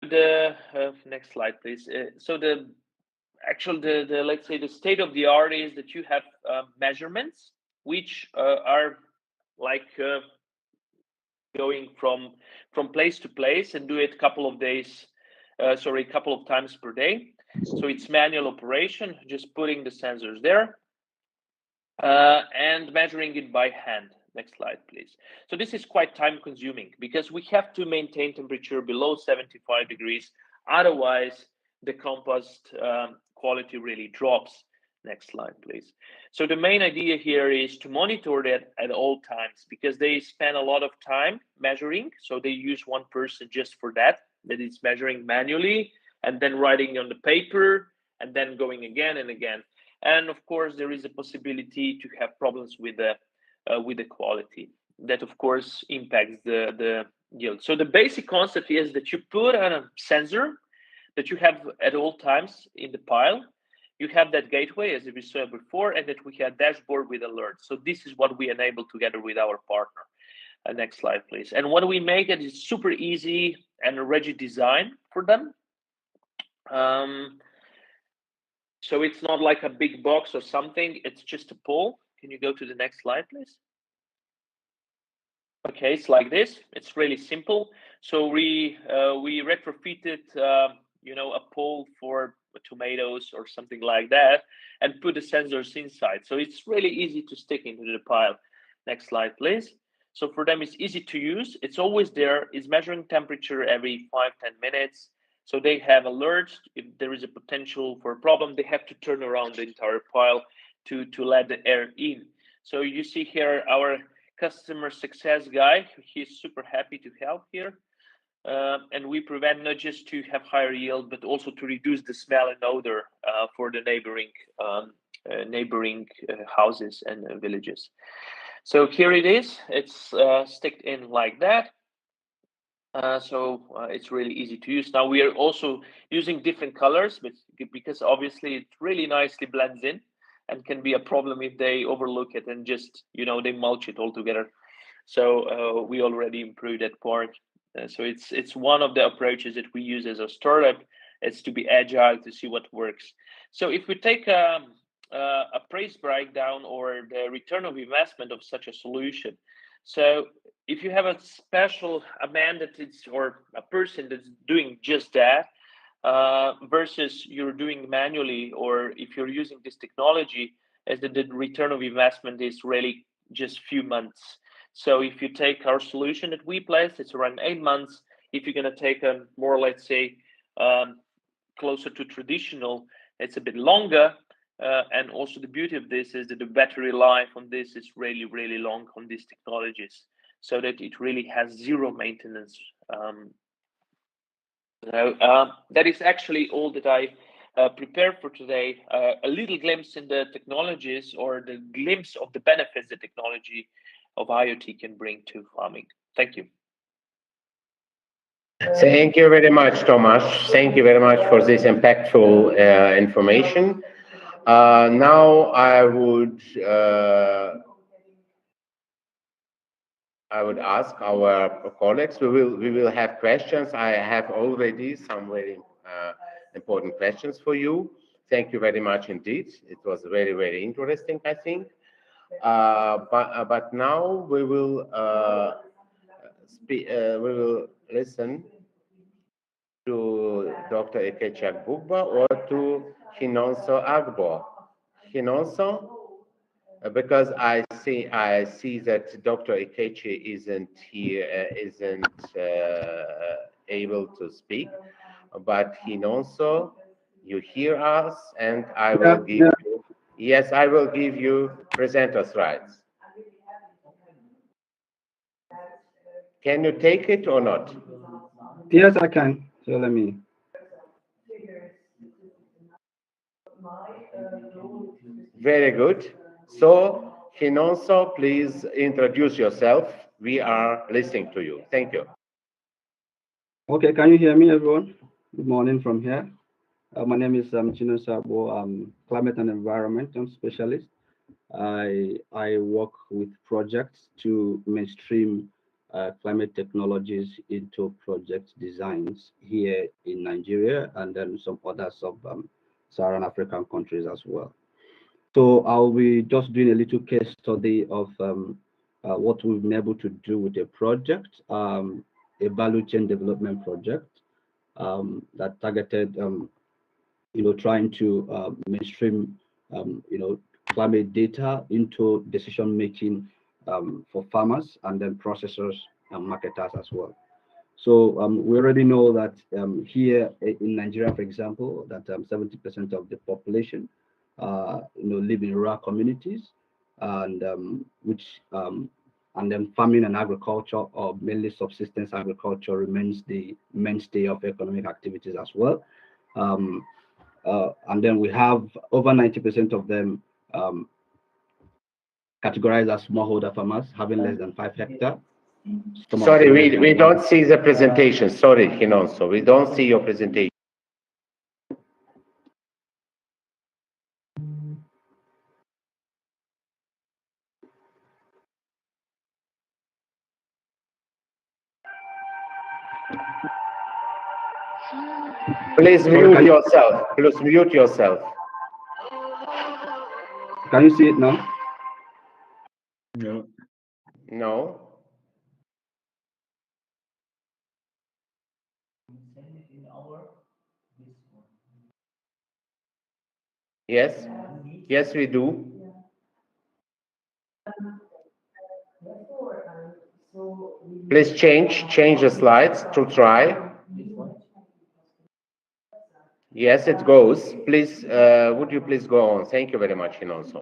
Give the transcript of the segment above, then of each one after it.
the next slide, please. So the let's say the state of the art is that you have measurements which are like going from place to place and do it a couple of times per day. So it's manual operation, just putting the sensors there and measuring it by hand. Next slide, please. So this is quite time consuming because we have to maintain temperature below 75 degrees. Otherwise, the compost quality really drops. Next slide, please. So the main idea here is to monitor that at all times because they spend a lot of time measuring. So they use one person just for that is measuring manually and then writing on the paper and then going again and again. And of course, there is a possibility to have problems with the quality that of course impacts the yield. So the basic concept is that you put on a sensor that you have at all times in the pile. You have that gateway as we saw before, and that we have dashboard with alerts. So this is what we enable together with our partner. Next slide, please. And what we make it is super easy and a rigid design for them. So it's not like a big box or something. It's just a pole. Can you go to the next slide, please? Okay, it's like this. It's really simple. So we retrofitted, a pole for tomatoes or something like that, and put the sensors inside. So it's really easy to stick into the pile. Next slide, please. So for them, it's easy to use. It's always there. It's measuring temperature every 5-10 minutes. So they have alerts. If there is a potential for a problem, they have to turn around the entire pile to let the air in. So you see here our customer success guy. He's super happy to help here. And we prevent not just to have higher yield, but also to reduce the smell and odor for the neighboring houses and villages. So here it is. It's sticked in like that. So it's really easy to use. Now we are also using different colors, but because obviously it really nicely blends in, and can be a problem if they overlook it and just they mulch it all together. So we already improved that part. So it's one of the approaches that we use as a startup. It's to be agile, to see what works. So if we take a price breakdown or the return of investment of such a solution. So if you have a man or a person that's doing just that, versus you're doing manually, or if you're using this technology, as the return of investment is really just few months. So if you take our solution that we placed, it's around 8 months. If you're going to take a more, let's say, closer to traditional, it's a bit longer. And also the beauty of this is that the battery life on this is really, really long on these technologies, so that it really has zero maintenance. That is actually all that I prepared for today. A little glimpse in the technologies, or the glimpse of the benefits the technology of IoT can bring to farming. Thank you. Thank you very much, Thomas. Thank you very much for this impactful information. Now I would ask our colleagues. We will have questions. I have already some very important questions for you. Thank you very much indeed. It was very, very interesting, I think. But now we will listen to Dr. Ikechak Bugba or to Hinonso Agbo. Hinonso, because I see that Dr. Ikechi isn't here, isn't able to speak, but Hinonso, you hear us, and I will give you. Yes, I will give you presenter's rights. Can you take it or not? Yes, I can. So let me. Very good. So, Hinonso, please introduce yourself. We are listening to you. Thank you. Okay, can you hear me, everyone? Good morning from here. My name is Chino Sabo. I'm climate and environmental specialist. I work with projects to mainstream climate technologies into project designs here in Nigeria and then some other sub-Saharan African countries as well. So I'll be just doing a little case study of what we've been able to do with a project, a value chain development project that targeted, trying to mainstream, climate data into decision making for farmers and then processors and marketers as well. So we already know that here in Nigeria, for example, that 70% of the population, live in rural communities, and and then farming and agriculture, or mainly subsistence agriculture, remains the mainstay of economic activities as well. Um, and then we have over 90% of them categorized as smallholder farmers, having less than 5 hectares. Sorry, we don't see the presentation. Sorry, Hinonso, we don't see your presentation. Please mute yourself. Please mute yourself. Can you see it now? No. No. Yes. Yes, we do. Please change the slides to try. Yes, it goes. Please, would you please go on? Thank you very much, Hinonso.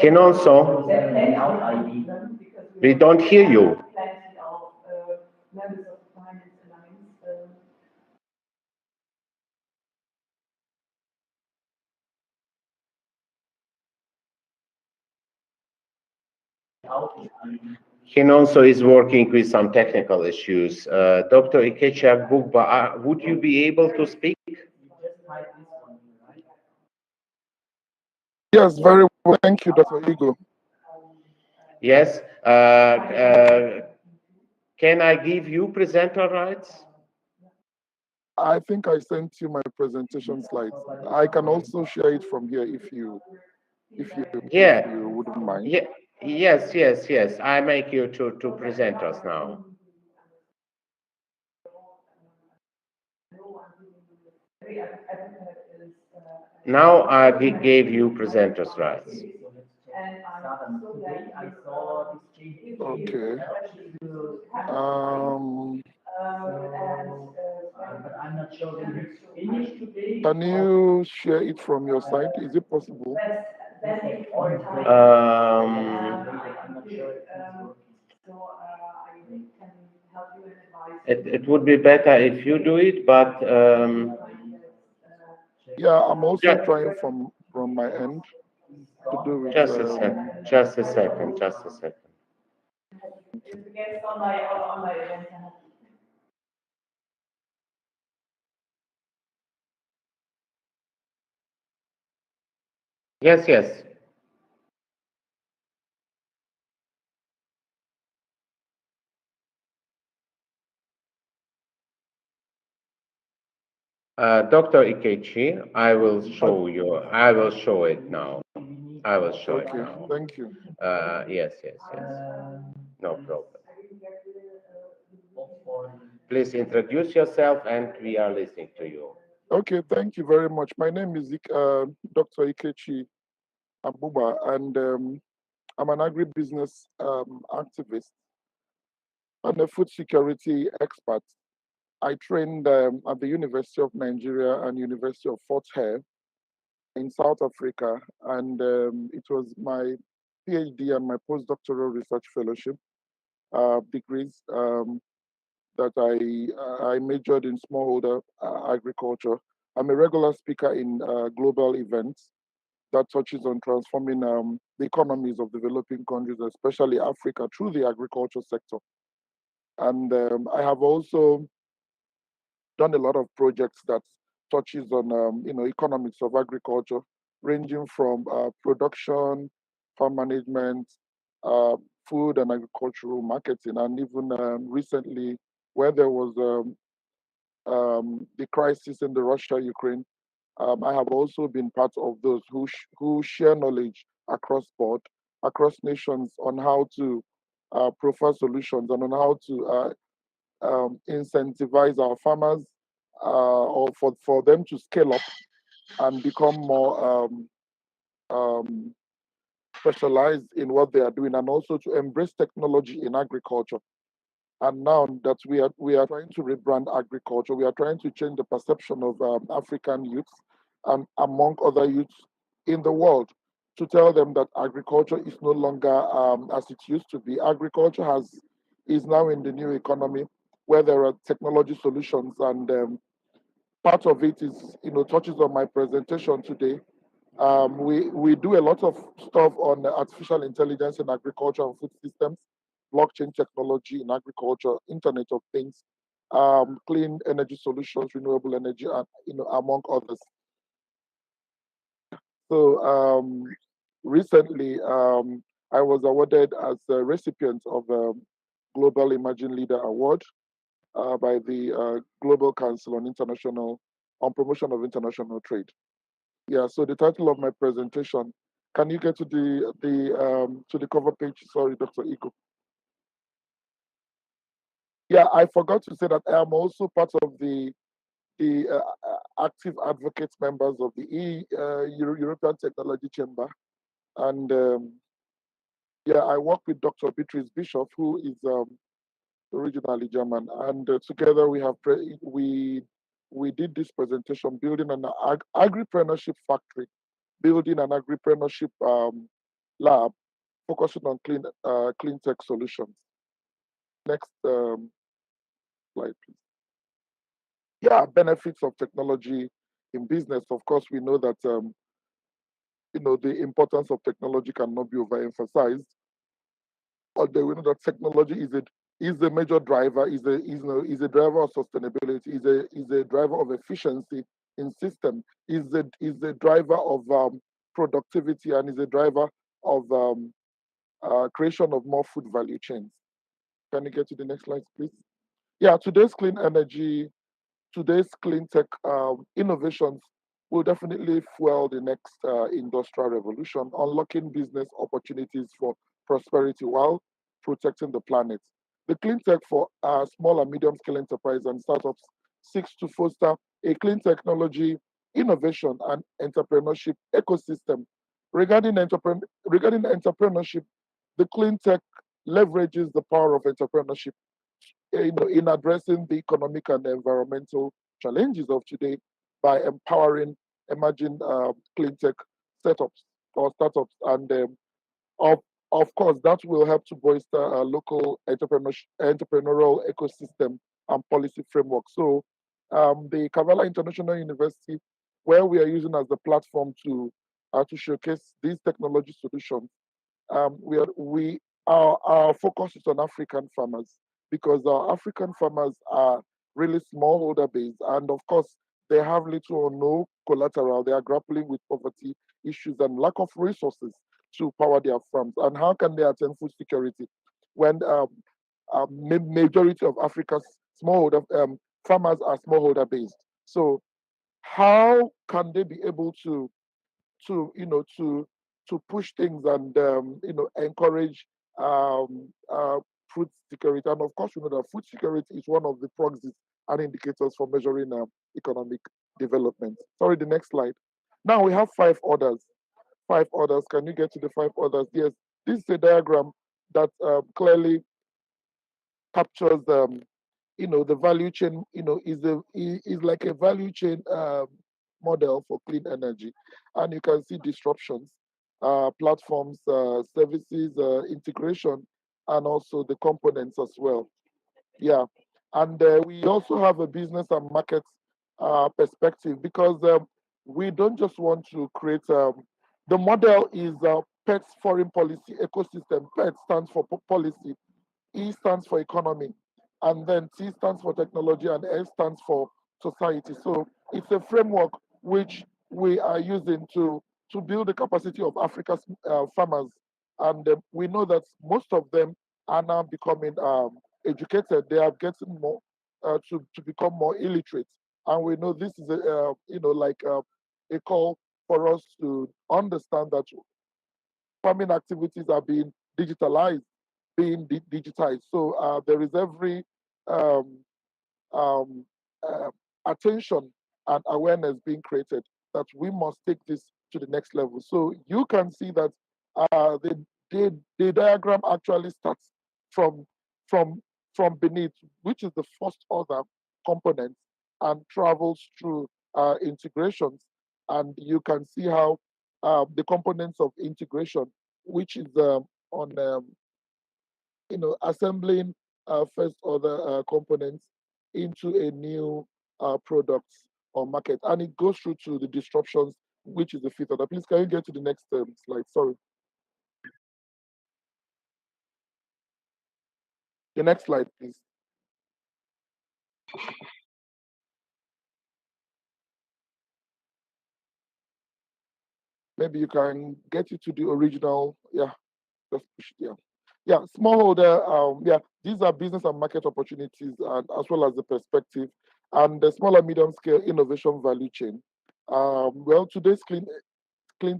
Hinonso, we don't hear you. Hinonso is working with some technical issues. Dr. Ikechi Bugba, would you be able to speak? Yes, very well. Thank you, Dr. Igo. Yes. Can I give you presenter rights? I think I sent you my presentation slides. I can also share it from here if you wouldn't mind. Yeah. Yes. I make you to present us now. Now I gave you presenters rights. Okay. Can you share it from your side? Is it possible? It would be better if you do it, but yeah, I'm also trying from my end to do it. Just a second. Yes. Dr. Ikechi, I will show it now. Okay, thank you. Yes. No problem. Please introduce yourself, and we are listening to you. Okay, thank you very much. My name is Dr. Ikechi Abuba, and I'm an agribusiness activist and a food security expert. I trained at the University of Nigeria and University of Fort Hare in South Africa, and it was my PhD and my postdoctoral research fellowship degrees that I majored in smallholder agriculture. I'm a regular speaker in global events that touches on transforming the economies of developing countries, especially Africa, through the agriculture sector. And I have also done a lot of projects that touches on economics of agriculture, ranging from production, farm management, uh, food and agricultural marketing, and even recently where there was the crisis in the Russia-Ukraine. I have also been part of those who share knowledge across board, across nations on how to profile solutions and on how to incentivize our farmers or for them to scale up and become more um, specialized in what they are doing, and also to embrace technology in agriculture. And now that we are trying to rebrand agriculture, we are trying to change the perception of African youths and among other youths in the world, to tell them that agriculture is no longer as it used to be. Agriculture is now in the new economy where there are technology solutions, and part of it is touches on my presentation today. We do a lot of stuff on artificial intelligence in agriculture and food systems, blockchain technology in agriculture, Internet of Things, clean energy solutions, renewable energy, and among others. So recently, I was awarded as a recipient of a Global Emerging Leader Award by the Global Council on Promotion of International Trade. Yeah, so the title of my presentation, can you get to the cover page? Sorry, Dr. Iko. Yeah, I forgot to say that I am also part of the active advocates members of the European Technology Chamber, and yeah, I work with Dr. Beatrice Bishop, who is originally German, and together we did this presentation, building an agripreneurship factory, building an agripreneurship lab, focusing on clean tech solutions. Next slide, please. Yeah, benefits of technology in business. Of course, we know that the importance of technology cannot be overemphasized. Although we know that technology is a major driver, is a driver of sustainability, is a driver of efficiency in system, is a driver of productivity, and is a driver of creation of more food value chains. Can you get to the next slide, please? Yeah, today's clean tech innovations will definitely fuel the next industrial revolution, unlocking business opportunities for prosperity while protecting the planet. The clean tech for small and medium scale enterprise and startups seeks to foster a clean technology innovation and entrepreneurship ecosystem. Regarding entrepreneurship, the clean tech leverages the power of entrepreneurship in addressing the economic and environmental challenges of today by empowering emerging clean tech setups or startups. And of, of course, that will help to bolster a local entrepreneurial ecosystem and policy framework. So the Cavali International University, where we are using as the platform to showcase these technology solutions, our focus is on African farmers, because our African farmers are really smallholder based, and of course they have little or no collateral. They are grappling with poverty issues and lack of resources to power their farms. And how can they attain food security when majority of Africa's smallholder farmers are smallholder based? So how can they be able to you know to to push things and encourage um, uh, food security? And of course, we know that food security is one of the proxies and indicators for measuring economic development. Sorry, the next slide. Now we have five orders. Five orders. Can you get to the five orders? Yes, this is a diagram that clearly captures the value chain. Is like a value chain. model for clean energy. And you can see disruptions, platforms, services, integration, and also the components as well. Yeah. And we also have a business and market perspective because we don't just want to create, the model is PET's foreign policy ecosystem. PET stands for policy, E stands for economy, and then T stands for technology, and S stands for society. So it's a framework which we are using to build the capacity of Africa's farmers. And we know that most of them are now becoming educated. They are getting more to become more illiterate. And we know this is a call for us to understand that farming activities are being digitalized, being digitized. So there is every um, um, uh, attention and awareness being created that we must take this to the next level. So you can see that the diagram actually starts from from beneath, which is the first order component, and travels through integrations, and you can see how the components of integration, which is on assembling first order components into a new product or market, and it goes through to the disruptions, which is the fifth order. Please, can you get to the next slide? Sorry, the next slide, please. Maybe you can get it to the original. Yeah, just push it. Yeah. Yeah, smallholder. Yeah, these are business and market opportunities, and as well as the perspective and the small and medium scale innovation value chain. Well, today's clean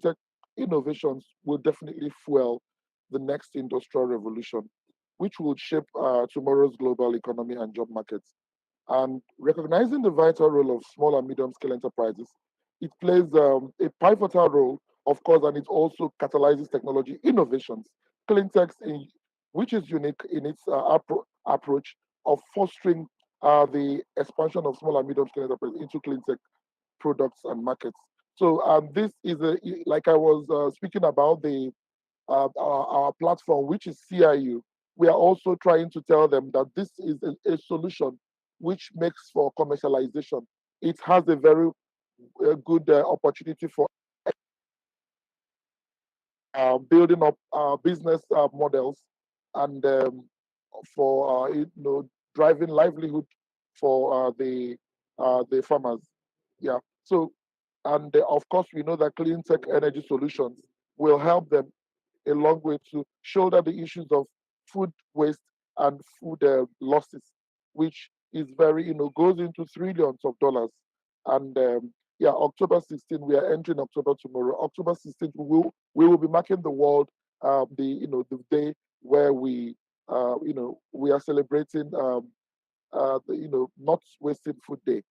tech innovations will definitely fuel the next industrial revolution, which will shape tomorrow's global economy and job markets. And recognizing the vital role of small and medium scale enterprises, it plays a pivotal role, of course, and it also catalyzes technology innovations. Clean tech, which is unique in its approach of fostering the expansion of small and medium scale enterprises into clean tech products and markets. So this is like I was speaking about our platform, which is CIU. We are also trying to tell them that this is a solution which makes for commercialization. It has a very good opportunity for building up business models and for driving livelihood for the farmers. Yeah. So, and of course, we know that clean tech energy solutions will help them a long way to shoulder the issues of food waste and food losses, which is very, goes into trillions of dollars. And yeah, October 16th, we are entering October tomorrow. October 16th, we will be marking the world, the day where we are celebrating, not wasting food day.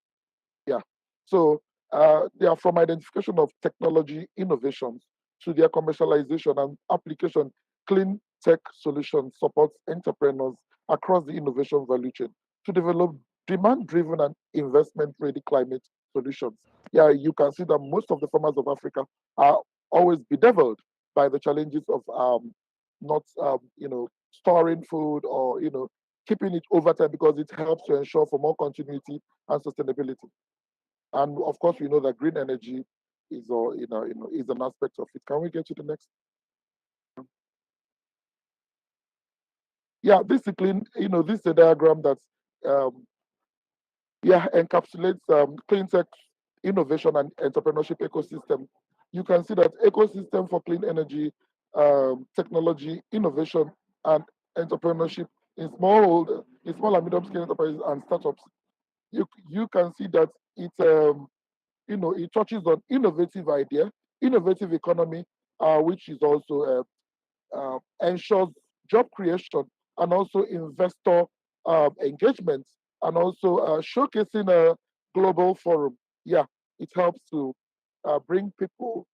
Yeah. So yeah, from identification of technology innovations to their commercialization and application, clean tech solutions supports entrepreneurs across the innovation value chain to develop demand-driven and investment-ready climate solutions. Yeah, you can see that most of the farmers of Africa are always bedeviled by the challenges of not, storing food or keeping it over time because it helps to ensure for more continuity and sustainability. And of course, we know that green energy is, is an aspect of it. Can we get to the next? Yeah, this is clean. This is a diagram that, encapsulates clean tech innovation and entrepreneurship ecosystem. You can see that ecosystem for clean energy, technology, innovation, and entrepreneurship in small and medium scale enterprises and startups. You can see that it touches on innovative idea, innovative economy, which is also ensures job creation and also investor engagement and also showcasing a global forum. Yeah, it helps to bring people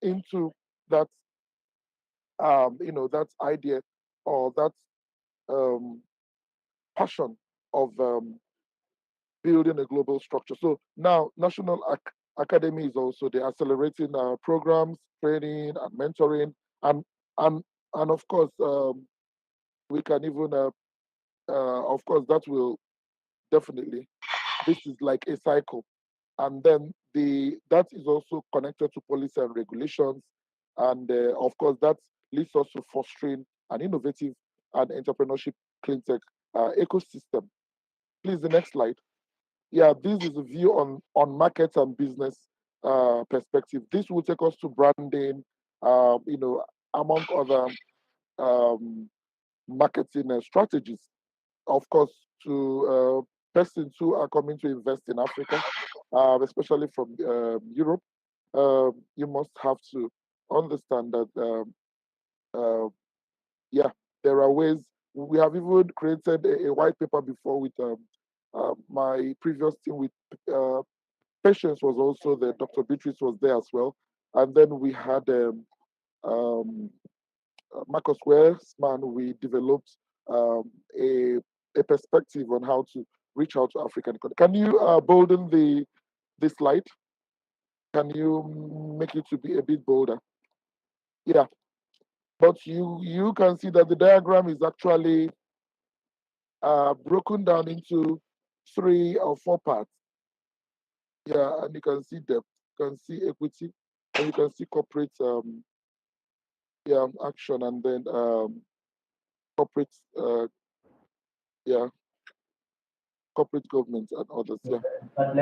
into that, that idea or that um, passion of building a global structure. So now, national Academy is also they're accelerating programs, training, and mentoring, and and and of course we can even of course that will definitely this is like a cycle, and then the that is also connected to policy and regulations, and of course that leads us to fostering an innovative and entrepreneurship clean tech ecosystem. Please, the next slide. Yeah, this is a view on markets and business perspective. This will take us to branding, among other um, marketing strategies. Of course, to persons who are coming to invest in Africa, especially from Europe, you must have to understand that, uh, yeah, there are ways. We have even created a white paper before with my previous team with Patience was also there. Dr. Beatrice was there as well. And then we had um, Marcus Westman. We developed a, a perspective on how to reach out to African. Can you bolden the slide? Can you make it to be a bit bolder? Yeah, but you can see that the diagram is actually broken down into 3 or 4 parts. Yeah, and you can see depth, you can see equity, and you can see corporate yeah, action, and then corporate yeah, corporate government and others. Yeah.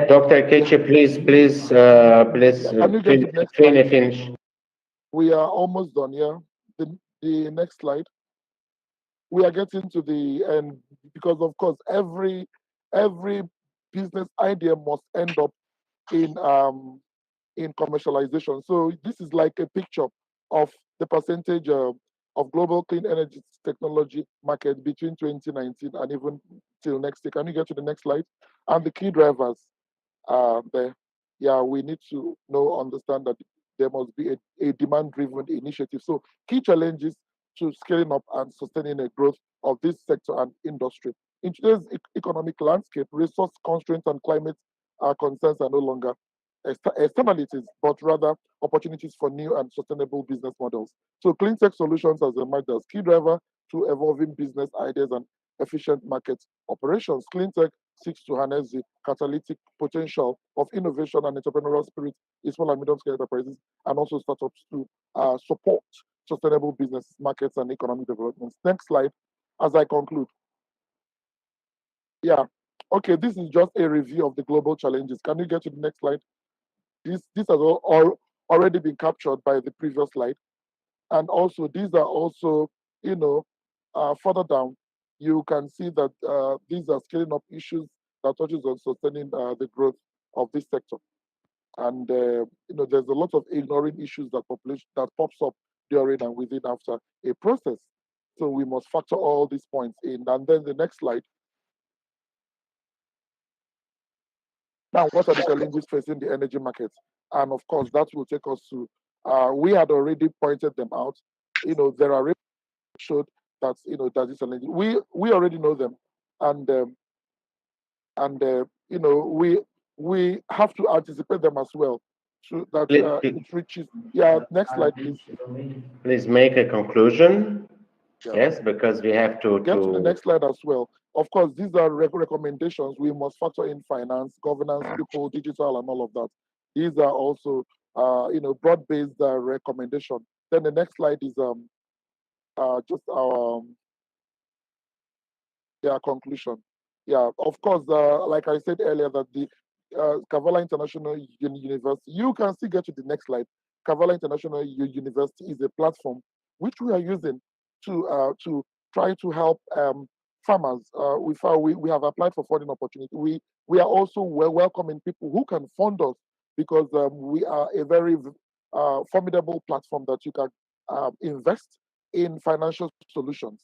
Dr. Yeah. Kechi, please Can you get to the next slide? finish. We are almost done. Yeah. The next slide. We are getting to the end because of course every business idea must end up in commercialization. So this is like a picture of the percentage of global clean energy technology market between 2019 and even till next year. Can you get to the next slide? And the key drivers there. Yeah, we need to understand that there must be a demand-driven initiative. So key challenges to scaling up and sustaining the growth of this sector and industry. In today's economic landscape, resource constraints and climate concerns are no longer externalities, but rather opportunities for new and sustainable business models. So clean tech solutions has emerged as key driver to evolving business ideas and efficient market operations. Clean tech seeks to harness the catalytic potential of innovation and entrepreneurial spirit in small and medium-scale enterprises and also startups to support sustainable business, markets, and economic developments. Next slide, as I conclude. Yeah, okay, this is just a review of the global challenges. Can you get to the next slide? This has already been captured by the previous slide. And also, these are also, further down, you can see that these are scaling up issues that touches on sustaining the growth of this sector. And there's a lot of ignoring issues that population that pops up during and within after a process. So we must factor all these points in. And then the next slide. Now, what are the challenges facing the energy market? And of course, that will take us to. We had already pointed them out. There are showed that that is challenging. We already know them, and we have to anticipate them as well, so that it reaches. Yeah, next slide, please. Please make a conclusion. Yeah. Yes, because we have to Get to the next slide as well. Of course, these are recommendations. We must factor in finance, governance, people, digital, and all of that. These are also, broad-based recommendation. Then the next slide is just our conclusion. Yeah, of course, like I said earlier, that the Cavali International University, you can still get to the next slide. Cavali International University is a platform which we are using to try to help farmers. We have applied for funding opportunity. We are also welcoming people who can fund us because we are a very formidable platform that you can invest in financial solutions,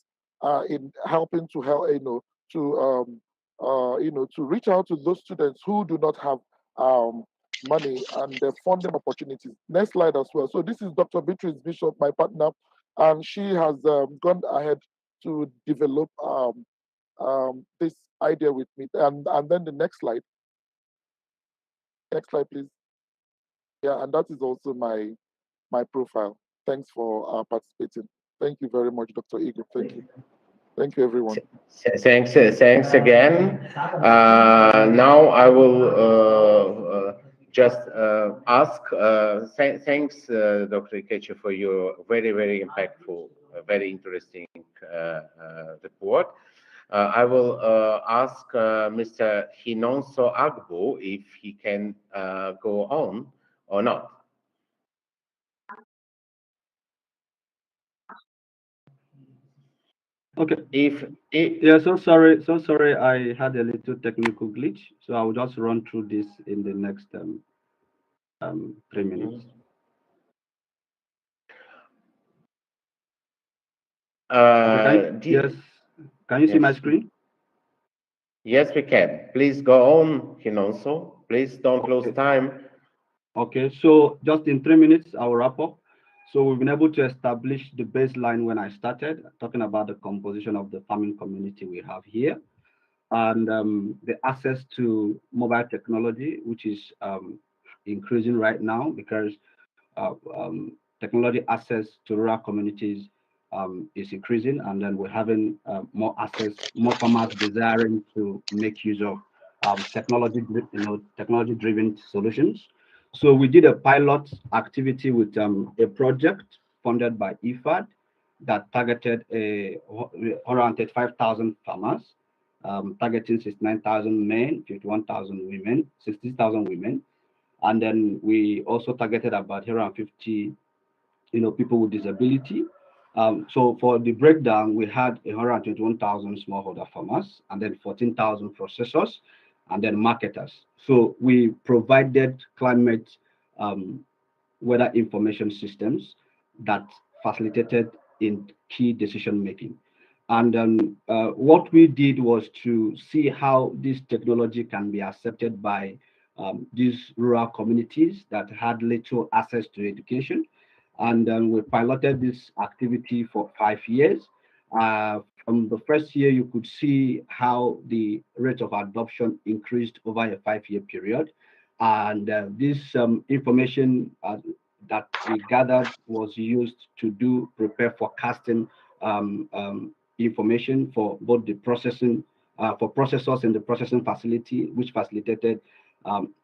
in helping to help to reach out to those students who do not have money and the funding opportunities. Next slide as well. So this is Dr. Beatrice Bishop, my partner, and she has gone ahead to develop this idea with me. And then the next slide. Next slide, please. Yeah, and that is also my profile. Thanks for participating. Thank you very much, Dr. Igor. Thank you. Thank you, everyone. Thanks again. Now I will just ask. Thanks, Dr. Ikechi, for your very impactful, very interesting report. I will ask Mr. Hinonso Agbo if he can go on or not. Okay. If Yeah, so sorry, I had a little technical glitch. So I'll just run through this in the next 3 minutes. Yes. Can you see my screen? Yes, we can. Please go on, Hinonso. Please don't lose time. Okay, so just in 3 minutes, I'll wrap up. So we've been able to establish the baseline when I started, talking about the composition of the farming community we have here, and the access to mobile technology, which is increasing right now because technology access to rural communities is increasing, and then we're having more access, more farmers desiring to make use of technology-driven solutions. So we did a pilot activity with a project funded by IFAD that targeted 135,000 farmers, targeting 69,000 men, 51,000 women, 60,000 women. And then we also targeted about 150, people with disability. So for the breakdown, we had 121,000 smallholder farmers, and then 14,000 processors, and then marketers. So we provided climate weather information systems that facilitated in key decision making. And what we did was to see how this technology can be accepted by these rural communities that had little access to education. And we piloted this activity for 5 years. From the first year, you could see how the rate of adoption increased over a 5-year period. And this information that we gathered was used to prepare forecasting information for both the processing, for processors in the processing facility, which facilitated,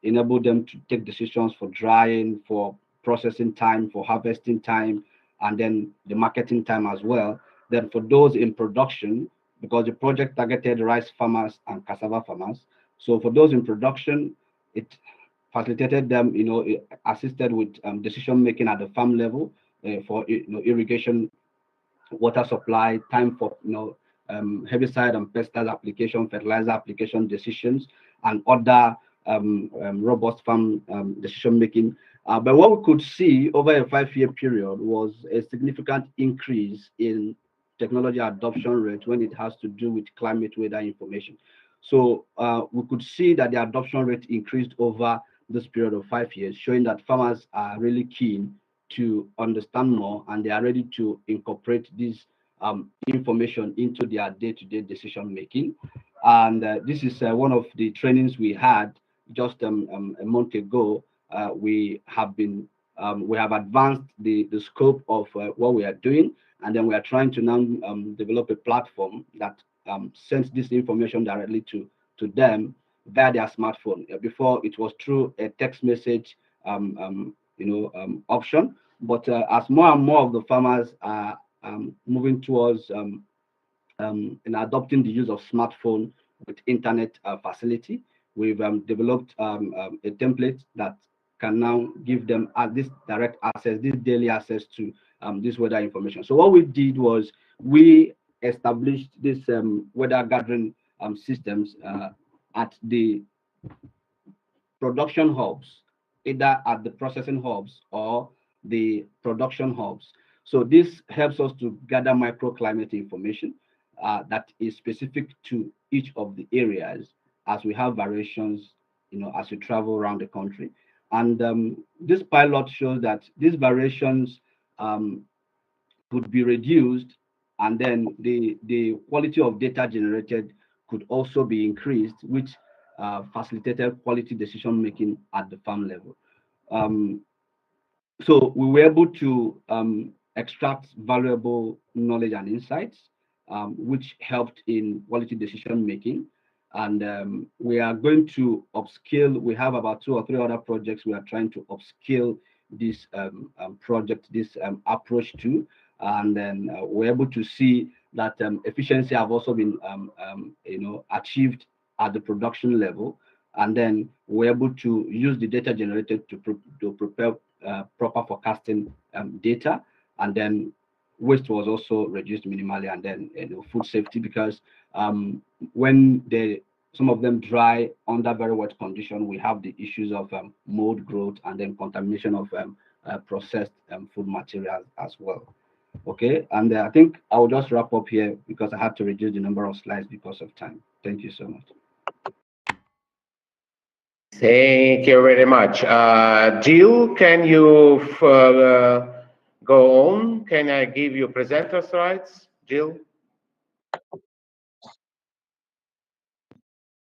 enabled them to take decisions for drying, for processing time, for harvesting time, and then the marketing time as well. Then for those in production, because the project targeted rice farmers and cassava farmers. So for those in production, it facilitated them, assisted with decision making at the farm level for irrigation, water supply, time for herbicide and pesticide application, fertilizer application decisions, and other robust farm decision making. But what we could see over a 5-year period was a significant increase in technology adoption rate when it has to do with climate weather information. So we could see that the adoption rate increased over this period of 5 years, showing that farmers are really keen to understand more, and they are ready to incorporate this information into their day-to-day decision making. And this is one of the trainings we had just a month ago. We have advanced the scope of what we are doing, and then we are trying to now develop a platform that sends this information directly to them via their smartphone. Before, it was through a text message option, but as more and more of the farmers are moving towards in adopting the use of smartphone with internet facility, we've developed a template that can now give them this direct access, this daily access to this weather information. So what we did was we established this weather gathering systems at the production hubs, either at the processing hubs or the production hubs. So this helps us to gather microclimate information that is specific to each of the areas as we have variations, as we travel around the country. And this pilot shows that these variations could be reduced, and then the quality of data generated could also be increased, which facilitated quality decision making at the farm level. So we were able to extract valuable knowledge and insights, which helped in quality decision making. And we are going to upskill. We have about 2 or 3 other projects we are trying to upskill this project, this approach to. And then we're able to see that efficiency have also been achieved at the production level. And then we're able to use the data generated to prepare proper forecasting data. And then waste was also reduced minimally. And then food safety, because when some of them dry under very wet condition, we have the issues of mold growth and then contamination of processed food materials as well. Okay, and I think I will just wrap up here because I have to reduce the number of slides because of time. Thank you so much. Thank you very much. Jill, can you go on? Can I give you presenter slides, Jill?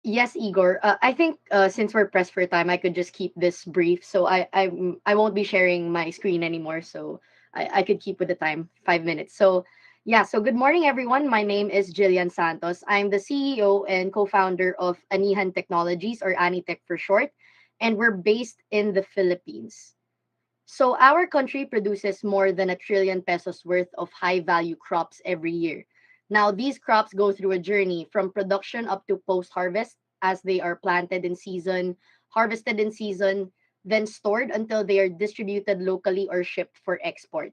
Yes, Igor. I think since we're pressed for time, I could just keep this brief. So I won't be sharing my screen anymore. So I could keep with the time, 5 minutes. So yeah. So good morning, everyone. My name is Jillian Santos. I'm the CEO and co-founder of Anihan Technologies, or Anitech for short, and we're based in the Philippines. So our country produces more than a trillion pesos worth of high value crops every year. Now these crops go through a journey from production up to post harvest, as they are planted in season, harvested in season, then stored until they are distributed locally or shipped for export.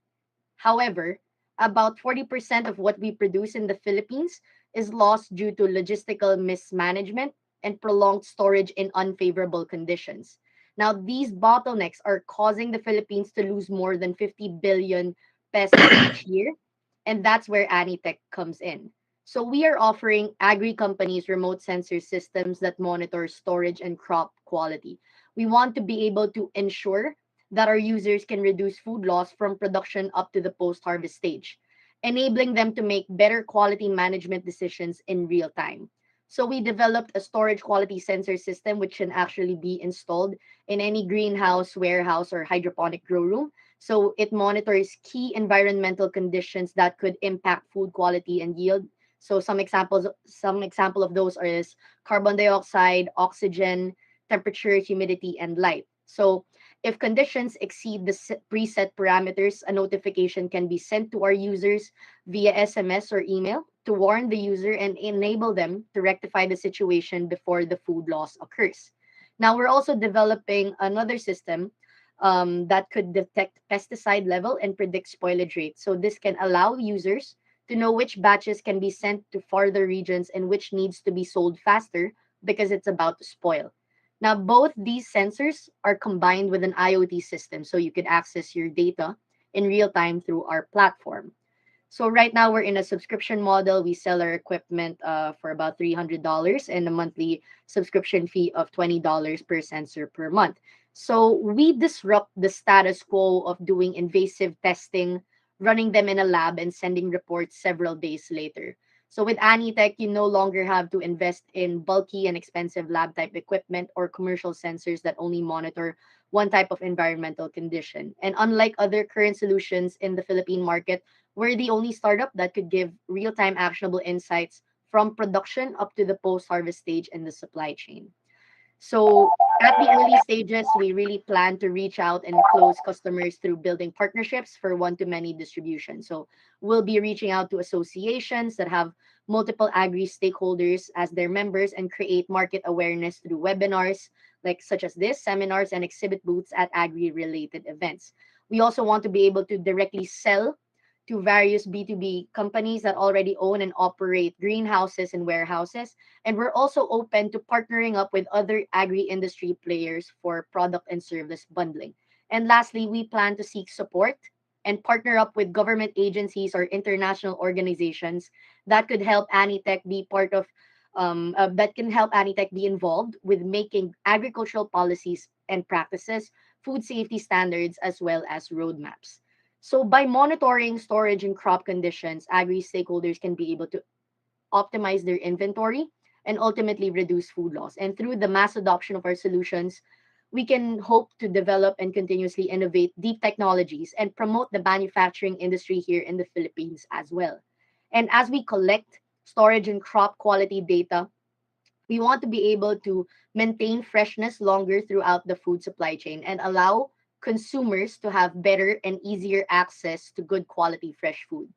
However, about 40% of what we produce in the Philippines is lost due to logistical mismanagement and prolonged storage in unfavorable conditions. Now, these bottlenecks are causing the Philippines to lose more than 50 billion pesos each year, and that's where Anitech comes in. So we are offering agri companies remote sensor systems that monitor storage and crop quality. We want to be able to ensure that our users can reduce food loss from production up to the post harvest stage, enabling them to make better quality management decisions in real time. So, we developed a storage quality sensor system which can actually be installed in any greenhouse, warehouse, or hydroponic grow room. So, it monitors key environmental conditions that could impact food quality and yield. So, some example of those is carbon dioxide, oxygen, temperature, humidity, and light. So, if conditions exceed the preset parameters, a notification can be sent to our users via SMS or email to warn the user and enable them to rectify the situation before the food loss occurs. Now, we're also developing another system that could detect pesticide level and predict spoilage rate. So, this can allow users to know which batches can be sent to farther regions and which needs to be sold faster because it's about to spoil. Now, both these sensors are combined with an IoT system, so you can access your data in real time through our platform. So right now we're in a subscription model. We sell our equipment for about $300 and a monthly subscription fee of $20 per sensor per month. So we disrupt the status quo of doing invasive testing, running them in a lab, and sending reports several days later. So with Anitech, you no longer have to invest in bulky and expensive lab type equipment or commercial sensors that only monitor one type of environmental condition. And unlike other current solutions in the Philippine market, we're the only startup that could give real time actionable insights from production up to the post harvest stage in the supply chain. So at the early stages, we really plan to reach out and close customers through building partnerships for one-to-many distribution. So we'll be reaching out to associations that have multiple agri stakeholders as their members and create market awareness through webinars like such as this, seminars and exhibit booths at agri-related events. We also want to be able to directly sell to various B2B companies that already own and operate greenhouses and warehouses. And we're also open to partnering up with other agri industry players for product and service bundling. And lastly, we plan to seek support and partner up with government agencies or international organizations that could help Anitech be part of that can help Anitech be involved with making agricultural policies and practices, food safety standards, as well as roadmaps. So by monitoring storage and crop conditions, agri stakeholders can be able to optimize their inventory and ultimately reduce food loss. And through the mass adoption of our solutions, we can hope to develop and continuously innovate deep technologies and promote the manufacturing industry here in the Philippines as well. And as we collect, storage, and crop quality data, we want to be able to maintain freshness longer throughout the food supply chain and allow consumers to have better and easier access to good quality fresh food.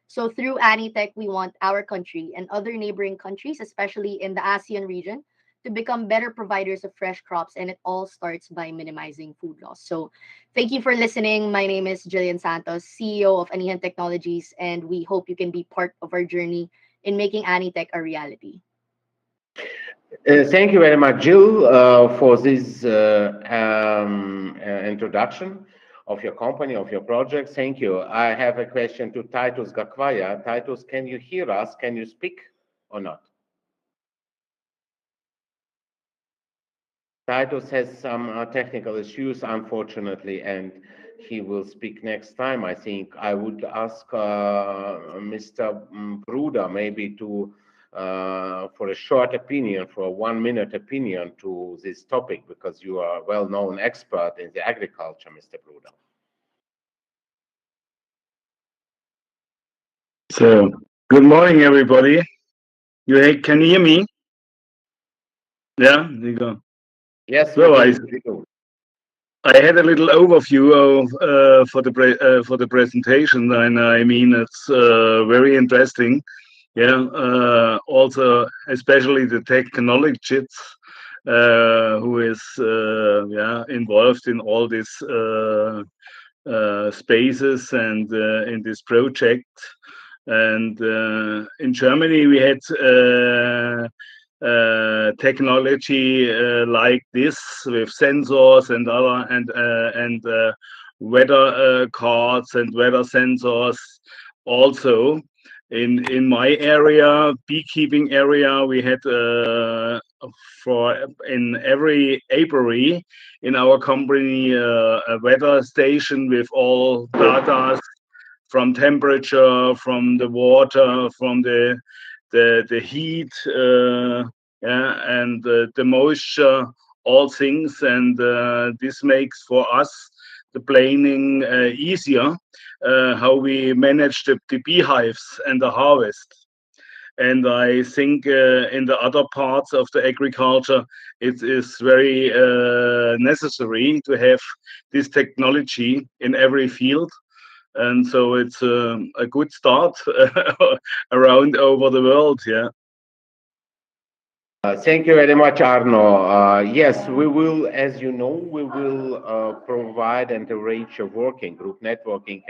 So through Anitech, we want our country and other neighboring countries, especially in the ASEAN region, to become better providers of fresh crops, and it all starts by minimizing food loss. So thank you for listening. My name is Jillian Santos, CEO of Anihan Technologies, and we hope you can be part of our journey in making Anitech a reality. Thank you very much, Jill, for this introduction of your company, of your project. Thank you. I have a question to Titus Gakwaya. Titus, can you hear us? Can you speak or not? Titus has some technical issues, unfortunately, and he will speak next time. I think I would ask Mr. Bruder maybe to for a short opinion, for a 1 minute opinion to this topic, because you are a well-known expert in the agriculture, Mr. Bruder. So, good morning, everybody. Can you hear me? Yeah, there you go. Yes, So we do. I had a little overview of for the presentation, and I mean it's very interesting. Yeah, also especially the technologists who is yeah involved in all these spaces and in this project. And in Germany we had technology like this with sensors and other and weather cards and weather sensors. Also in my area, beekeeping area, we had for in every apiary in our company a weather station with all data from temperature, from the water, from the heat, yeah, and the moisture, all things, and this makes for us the planning easier, how we manage the beehives and the harvest. And I think in the other parts of the agriculture, it is very necessary to have this technology in every field. And so it's a good start around over the world. Yeah. Thank you very much, Arno. Yes, we will, as you know, we will provide and arrange a working group, networking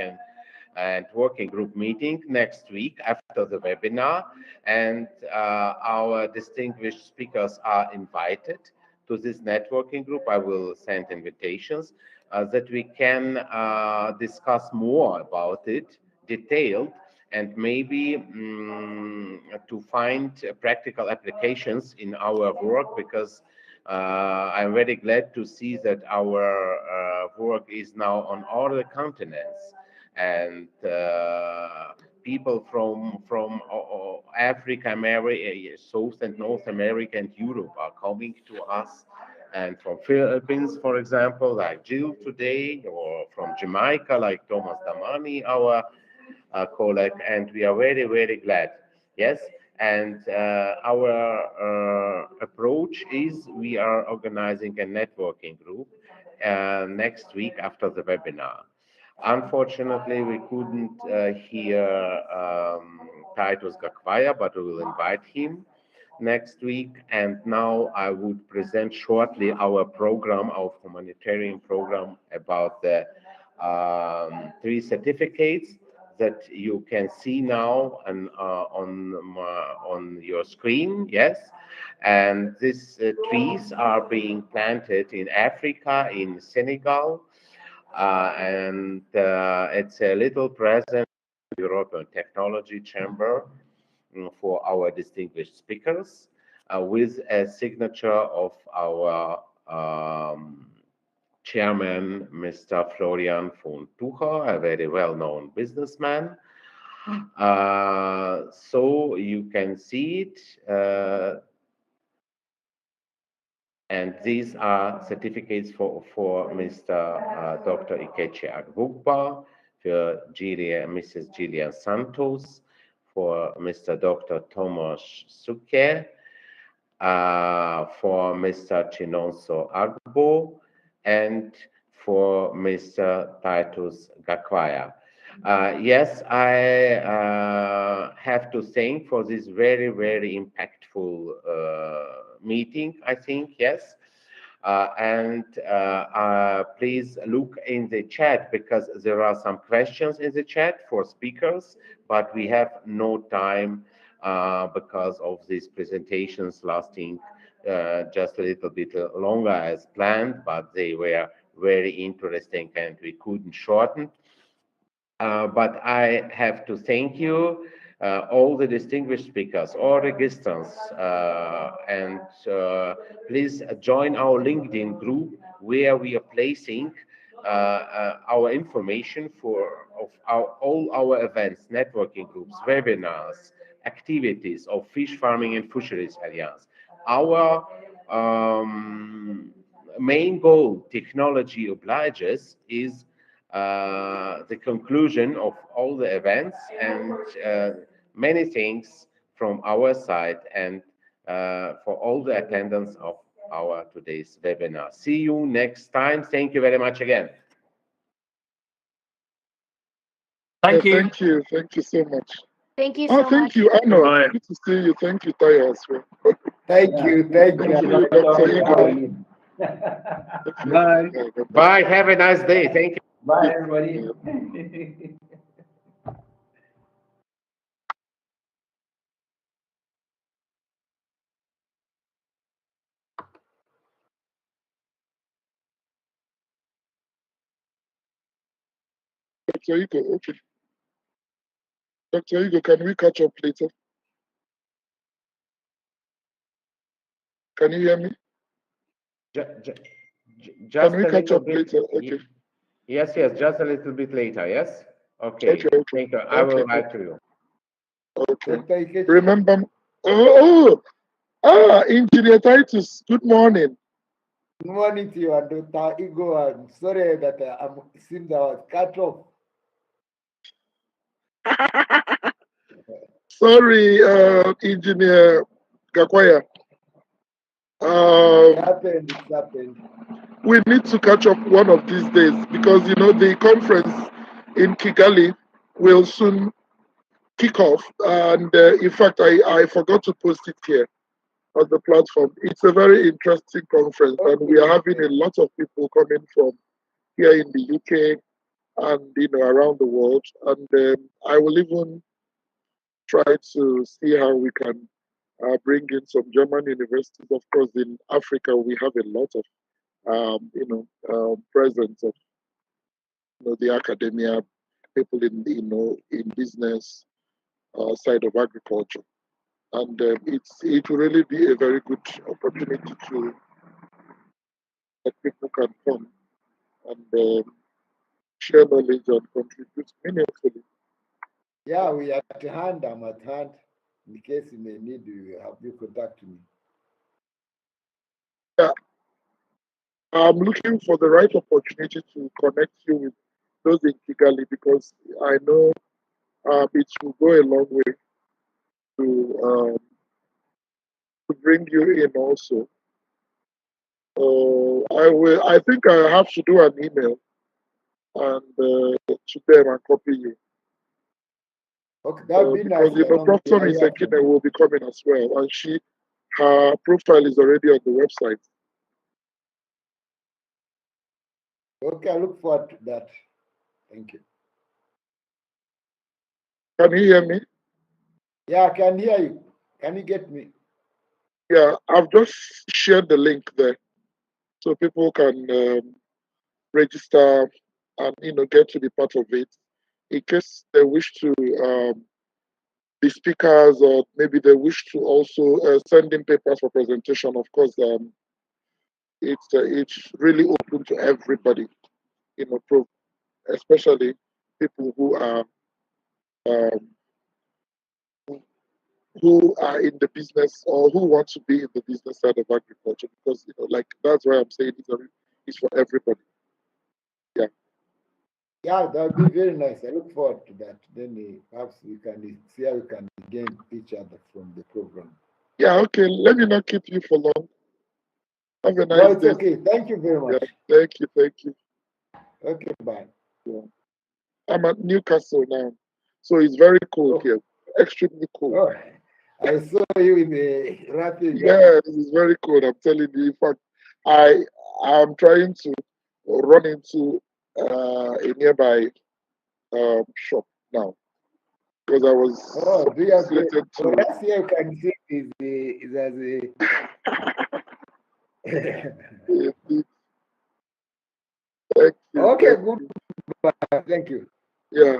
and working group meeting next week after the webinar. And our distinguished speakers are invited to this networking group. I will send invitations that we can discuss more about it, detailed, and maybe to find practical applications in our work, because I'm very glad to see that our work is now on all the continents, and people from Africa, America, South and North America, and Europe are coming to us, and from Philippines, for example, like Jill today, or from Jamaica, like Thomas Damani, our colleague, and we are very, very glad. Yes, and our approach is we are organizing a networking group next week after the webinar. Unfortunately, we couldn't hear Titus Gakwaya, but we will invite him next week. And now I would present shortly our program, our humanitarian program, about the 3 certificates that you can see now on your screen. Yes, and these trees are being planted in Africa, in Senegal, and it's a little present in the European Technology Chamber for our distinguished speakers, with a signature of our chairman, Mr. Florian von Tucher, a very well-known businessman. So you can see it, and these are certificates for Mr. Dr. Ikechi Agbugba, for Mrs. Gillian Santos, for Mr. Dr. Thomas Suke, for Mr. Chinonso Agbo, and for Mr. Titus Gakwaya. Yes, I have to thank for this very, very impactful meeting, I think, yes. And please look in the chat because there are some questions in the chat for speakers, but we have no time because of these presentations lasting just a little bit longer as planned, but they were very interesting and we couldn't shorten. But I have to thank you, all the distinguished speakers, all registrants, and please join our LinkedIn group where we are placing our information all our events, networking groups, webinars, activities of Fish Farming and Fisheries Alliance. Our main goal, technology obliges, is the conclusion of all the events and many things from our side and for all the attendance of our today's webinar. See you next time. Thank you very much again. Thank you. Thank you. Thank you so much. Thank you so much. Thank you, Anna. Bye. Good to see you. Thank you, Taya, as well. Thank you. Thank Thank you. you, Dr. Igor. Bye. Bye. Have a nice day. Thank you. Bye, everybody. Dr. Igor, okay. Dr. Igor, can we catch up later? Can you hear me? Just Can we a catch little up bit. later? Okay. Yes, just a little bit later. Yes. Okay. Okay. Thank you. I will write to you. Okay. Dr. Ikechi. Remember, Engineer Titus, good morning. Good morning to you, and Dr. Igor. I'm sorry that it seems I was cut off. Sorry, Engineer Gakwaya. It happened. We need to catch up one of these days because the conference in Kigali will soon kick off, and in fact, I forgot to post it here on the platform. It's a very interesting conference, and we are having a lot of people coming from here in the UK and around the world. And I will even try to see how we can bring in some German universities. Of course, in Africa, we have a lot of presence of the academia, people in business side of agriculture, and it will really be a very good opportunity to that people can come and share knowledge and contribute meaningfully. Yeah, we are at hand. I'm at hand. In case you may need, you have you contact me. Yeah, I'm looking for the right opportunity to connect you with those in Kigali because I know it will go a long way to bring you in also. I think I have to do an email and to them and copy you. Okay, that'd be nice. Because Professor Isekine will be coming as well, and her profile is already on the website. Okay, I look forward to that. Thank you. Can you hear me? Yeah, I can hear you. Can you get me? Yeah, I've just shared the link there, so people can register and get to be part of it. In case they wish to be speakers, or maybe they wish to also send in papers for presentation. Of course, it's really open to everybody, especially people who are who are in the business or who want to be in the business side of agriculture, because like that's why I'm saying it's for everybody. Yeah. Yeah, that would be very nice. I look forward to that. Then perhaps we can see how we can gain each other from the program. Yeah, okay. Let me not keep you for long. Have a No, nice it's day. okay. Thank you very much. Yeah, thank you. Okay, bye. Yeah. I'm at Newcastle now, so it's very cold here, extremely cold. Oh, I saw you in the rapid. Yeah, this is very cold. I'm telling you. In fact, I'm trying to run into a nearby shop now because I was Oh, do you have slated well, to. last year you can see is as Thank you. okay, Thank good. you. Thank you. Yeah,